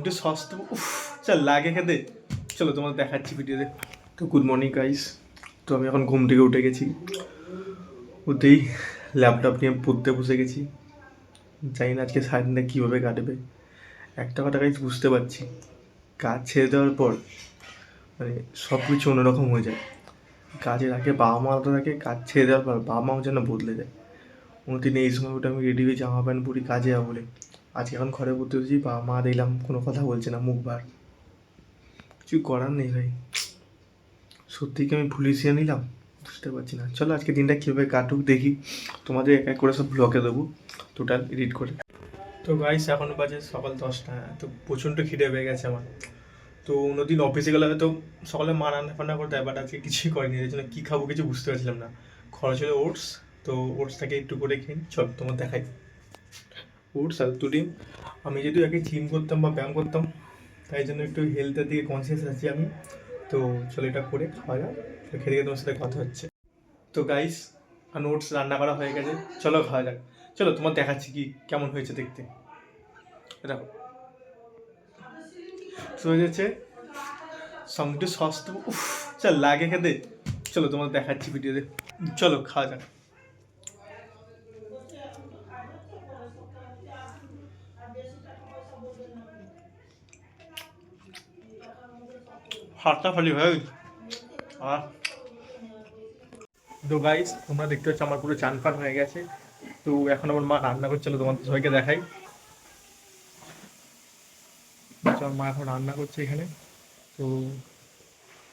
একটু সস্তা চল লাগে খেতে। চলো তোমাদের দেখাচ্ছি ভিডিওতে। তো গুড মর্নিং গাইস। তো আমি এখন ঘুম থেকে উঠে গেছি, উঠেই ল্যাপটপ নিয়ে পড়তে বসে গেছি। জানি না আজকে সারাদিনটা কীভাবে কাটবে। একটা কথা গাইস বুঝতে পারছি, কাজ ছেড়ে দেওয়ার পর মানে সব কিছু অন্যরকম হয়ে যায়। কাজের আগে বাবা মা আলাদা থাকে, কাজ ছেড়ে দেওয়ার পর বাবা মাও যেন বদলে যায়। অন্যদিন এই সময় ওটা আমি রেডি হয়ে জামা প্যান্ট পরি কাজে যাবো বলে, আজকে এখন ঘরে পড়তে হচ্ছি, বাবা মা দেখলাম কোনো কথা বলছে না, মুখ বার। কিছু করার নেই ভাই, সত্যি কি আমি ভুলিয়ে নিলাম? বুঝতে পারছি না। চলো আজকে দিনটা কীভাবে কাটুক দেখি, তোমাদের এক এক করে সব ব্লগে দেবো টোটাল এডিট করে। তো গাইস এখন বাজে সকাল 10টা। তো প্রচণ্ড খিদে পেয়ে গেছে আমার। তো অন্যদিন অফিসে গেলে হয়তো সকালে মা রান্না ফান্না করে দেয়, বাট আজকে কিছুই করেনি, এর জন্য কী খাবো কিছু বুঝতে পারছিলাম না। খরচ হলো ওটস, তো ওটসটাকে একটু করে খেয়ে চল তোমার দেখাই। ওটস আর ডিম। আমি যদিও আগে জিম করতাম বা ব্যায়াম করতাম, তাই জন্য একটু হেলথের দিকে কনসিয়াস আছি আমি। তো চলো এটা করে খাওয়া যাক, খেতে গিয়ে তোমার সাথে কথা হচ্ছে। তো গাইস নোটস রান্না করা হয়ে গেছে, চলো খাওয়া যাক। চলো তোমার দেখাচ্ছি কি কেমন হয়েছে দেখতে। দেখো হয়ে যাচ্ছে, সঙ্গে একটু সস দেবো, চল লাগে খেতে। চলো তোমার দেখাচ্ছি ভিডিওতে, চলো খাওয়া যাক। ফাটাফাটি ভাই। আর তো গাইস তোমরা দেখতে পাচ্ছ আমার পুরো চান পান হয়ে গেছে। তো এখন আমার মা রান্না করছে, চলো তোমাদের সবাইকে দেখাই। আমার মা এখন রান্না করছে এখানে। তো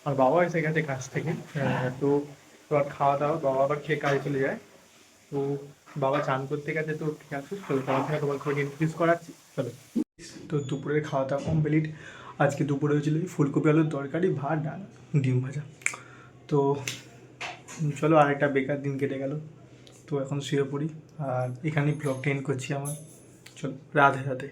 আর বাবা এসে গেছে কাজ থেকে। তো এবার খাওয়া দাওয়া, বাবা আবার খেয়ে কাজে চলে যায়। তো বাবা চান করতে গেছে, তো ঠিক আছে চলো তোমার থেকে তোমার সবাইকে ইন্ট্রোডিউস করাচ্ছি, চলো। তো দুপুরের খাওয়া দাওয়া কমপ্লিট। আজকে দুপুরে হয়েছিল ফুলকপি আলুর তরকারি, ভাত, ডাল, ডিম ভাজা। তো চলো আরেকটা বেকার দিন কেটে গেল। তো এখন শুয়ে পড়ি, আর এখানেই ব্লগটা এন্ড করছি আমার। চলো রাধে রাধে।